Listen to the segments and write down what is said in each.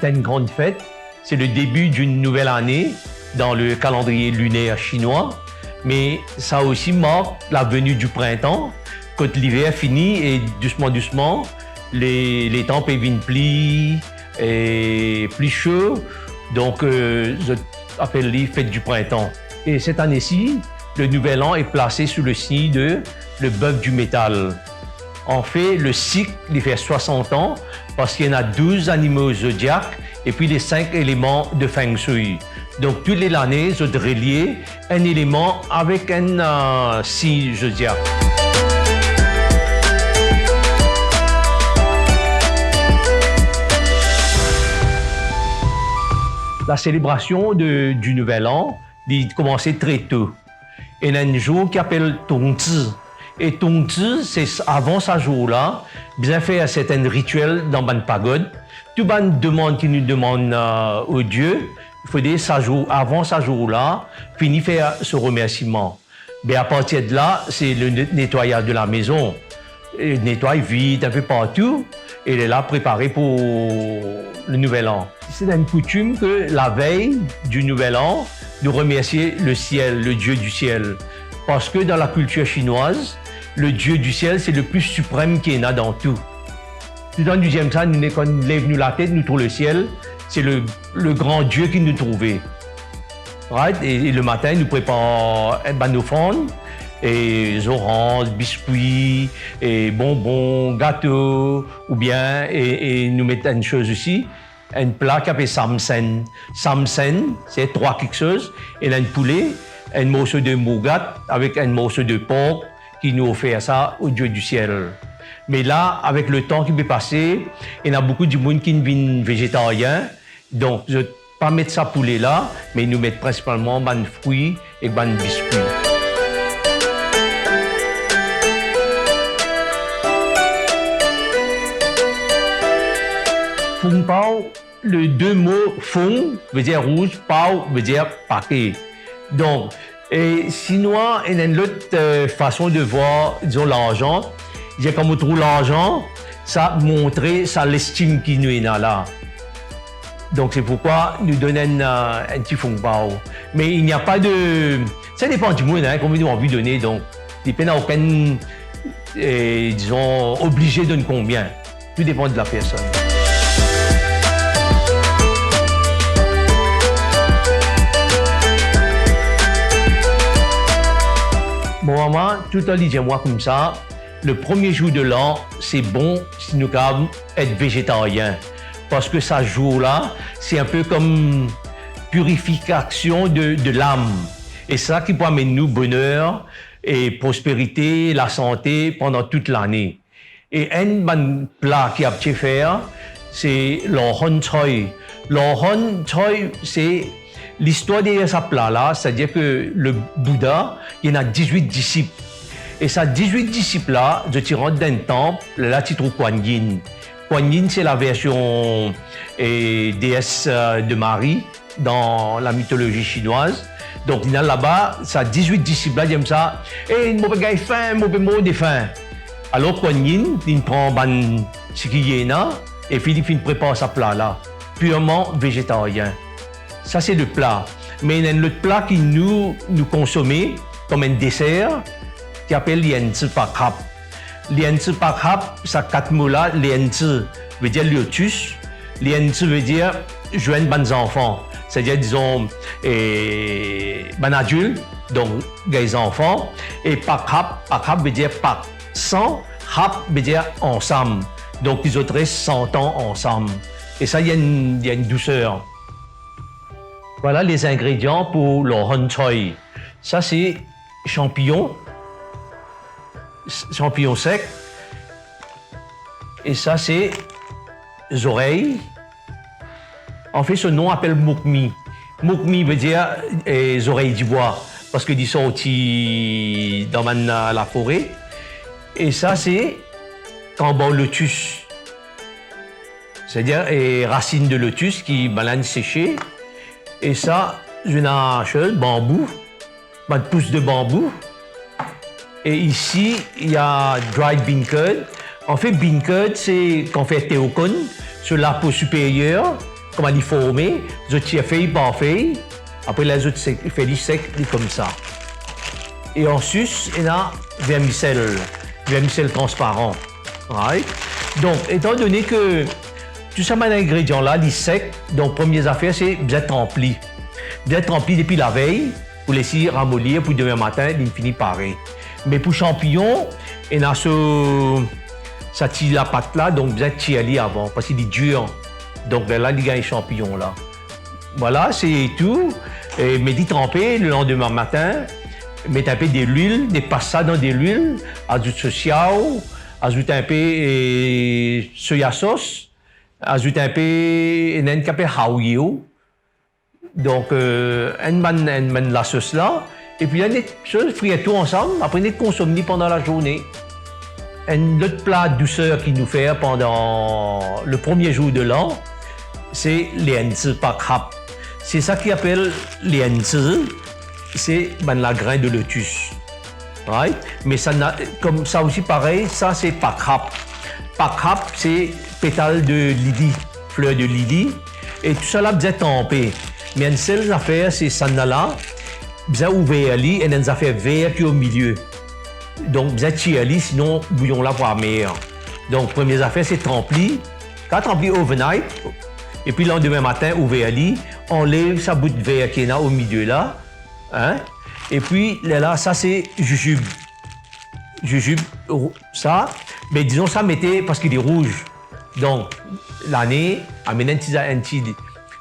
c'est une grande fête. C'est le début d'une nouvelle année dans le calendrier lunaire chinois. Mais ça aussi marque la venue du printemps. Quand l'hiver finit et doucement, les temps peuvent venir plus chaud. Donc, je appelle les fêtes du printemps. Et cette année-ci, le nouvel an est placé sous le signe de le bœuf du métal. En fait, le cycle, il fait 60 ans parce qu'il y en a 12 animaux zodiaques et puis les 5 éléments de Feng Shui. Donc, toutes les années, je relier un élément avec un signe zodiaque. La célébration du Nouvel An, il commençait très tôt. Il y a un jour qui s'appelle Tongzi. Et Tongzi, c'est avant ce jour-là, bien fait un certain rituel dans une pagode. Tout le monde demande qui nous demande au Dieu, il faut dire avant ce jour-là, finir faire ce remerciement. Mais à partir de là, c'est le nettoyage de la maison. Il nettoie vite un peu partout et il est là préparé pour le Nouvel An. C'est une coutume que la veille du Nouvel An, nous remercier le ciel, le Dieu du ciel. Parce que dans la culture chinoise, le Dieu du ciel, c'est le plus suprême qu'il y en a dans tout. Tout en deuxième ça, quand nous lève la tête, nous trouvons le ciel, c'est le grand Dieu qui nous trouvait. Right? Et le matin, nous préparons une offrande, et oranges, biscuits, et bonbons, gâteaux, ou bien, et nous mettons une chose aussi, un plat qui s'appelle samsen. Samsen, c'est 3 quelque chose, et un poulet, un morceau de nougat avec un morceau de porc qui nous offre ça au Dieu du ciel. Mais là, avec le temps qui peut passer, il y a beaucoup de monde qui devient végétarien, donc je ne vais pas mettre ça poulet là, mais nous mettons principalement des fruits et des biscuits. Fung Pao, le deux mots fung veut dire rouge, pao veut dire paquet. Donc, sinon, il y a une autre façon de voir, disons, l'argent. Quand on trouve l'argent, ça montre l'estime qui nous est là. Donc, c'est pourquoi nous donnons un petit Fung Pao. Mais il n'y a pas de... Ça dépend du monde, combien nous avons envie de donner. Donc, il n'y a aucun, disons, obligé de donner combien. Tout dépend de la personne. Bon, maman, tout le temps, dis-moi comme ça, le premier jour de l'an, c'est bon si nous pouvons être végétariens. Parce que ce jour-là, c'est un peu comme purification de l'âme. Et ça qui peut amener nous bonheur et prospérité, la santé pendant toute l'année. Et un bon plat qui a pu faire, c'est l'Orhon Choi. L'Orhon Choi, c'est l'histoire derrière ce plat-là, c'est-à-dire que le Bouddha, il y en a 18 disciples. Et ces 18 disciples-là, je rentre dans un temple, là tu trouves Kuan Yin. Kuan Yin, c'est la version déesse de Marie dans la mythologie chinoise. Donc là-bas, ces 18 disciples-là, ils aiment ça. Et ils m'ont fait faim, ils m'ont des faim. Alors Kuan Yin, il prend ce qu'il y a et puis il prépare ce plat-là, purement végétarien. Ça, c'est le plat. Mais il y a un autre plat qui nous consommons comme un dessert qui s'appelle Lianzi Pakhap. Lianzi Pakhap, ça 4 mots-là. Lianzi veut dire lotus. Lianzi veut dire joindre bons enfants. C'est-à-dire, disons, bon adulte, donc des enfants. Et Pakhap, Pakhap veut dire pak. 100, hap veut dire ensemble. Donc, ils auraient 100 ans ensemble. Et ça, il y a une douceur. Voilà les ingrédients pour le Hon Choi. Ça, c'est champignons secs. Et ça, c'est les oreilles. En fait, ce nom s'appelle Mukmi. Mukmi veut dire les oreilles du bois, parce qu'ils sont aussi dans la forêt. Et ça, c'est camban lotus. C'est-à-dire les racines de lotus qui banane séchée. Et ça, une chose, bambou, une pousse de bambou. Et ici, il y a dried bean curd. En fait, bean curd, c'est qu'on fait théocone sur la peau supérieure. comment les former, je tire feuille par feuille, après les autres feuilles secs, comme ça. Et ensuite, il y a vermicelle transparent. Right? Donc, étant donné que tout ça, les ingrédients là, les secs, donc, première affaire, c'est bien rempli. Bien rempli depuis la veille, pour laisser ramollir, pour demain matin, il finit pareil. Mais pour champignons, il y a ça tire la pâte là, donc bien tirer avant, parce qu'il est dur. Donc là, il y a les champignons là. Voilà, c'est tout. Et mettez tremper le lendemain matin, mettez un peu de l'huile, des passades dans de l'huile, ajoutez sociao, ajoutez un peu de soya sauce, ajoutez un peu de haouillou. Donc, la sauce là. Et puis, on frit tout ensemble. Après, on consomme pendant la journée. Un autre plat douceur qui nous fait pendant le premier jour de l'an, c'est les pakhap. C'est ça qu'ils appellent les c'est la graine de lotus. Right? Mais ça, comme ça aussi pareil, ça c'est pakhap. Pakhap, c'est pétale de lily, fleur de lily. Et tout ça là, bien tempé. Mais une seule affaire, c'est ça là, bien ouvert et une affaire verte qui est au milieu. Donc, bien tiré, sinon, bouillon là pour la meilleure. Donc, première affaire, c'est trempli. Quand trempli overnight, et puis le lendemain matin, ouvert on lève sa bout de verre qui est là au milieu là. Hein? Et puis, là, ça, c'est jujube. Jujube, ça, mais disons, ça mettait parce qu'il est rouge. Donc, l'année, amène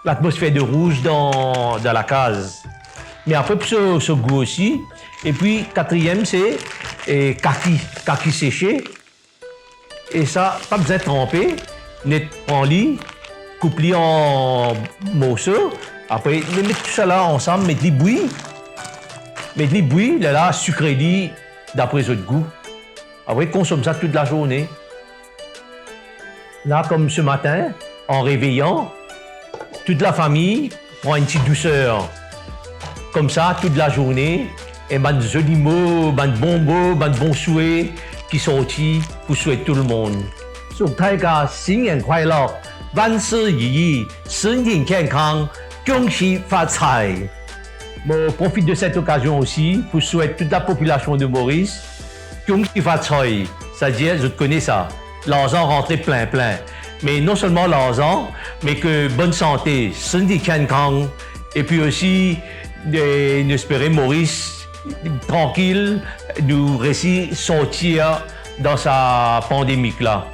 l'atmosphère de rouge dans la case. Mais après, pour ce goût aussi. Et puis, quatrième, c'est kaki séché. Et ça, pas besoin de tremper. Prends lit, coupe-lit en morceaux. Après, mettre tout ça là ensemble, mettre les bouillies. Mettre les bouillies, là, sucré lit d'après votre goût. Après, consomme ça toute la journée. Là, comme ce matin, en réveillant, toute la famille prend une petite douceur. Comme ça, toute la journée, et ben de jolis mots, ben de bons mots, ben de bons souhaits qui sont sortis pour souhaiter tout le monde. 祝大家新年快乐，万事如意，身体健康，恭喜发财。Je profite de cette occasion aussi pour souhaiter toute la population de Maurice,恭喜发财, c'est-à-dire, je te connais ça, l'argent rentré plein. Mais non seulement l'argent, mais que bonne santé, 身体健康, et puis aussi d'espérer Maurice tranquille, nous réussir sortir dans sa pandémie là.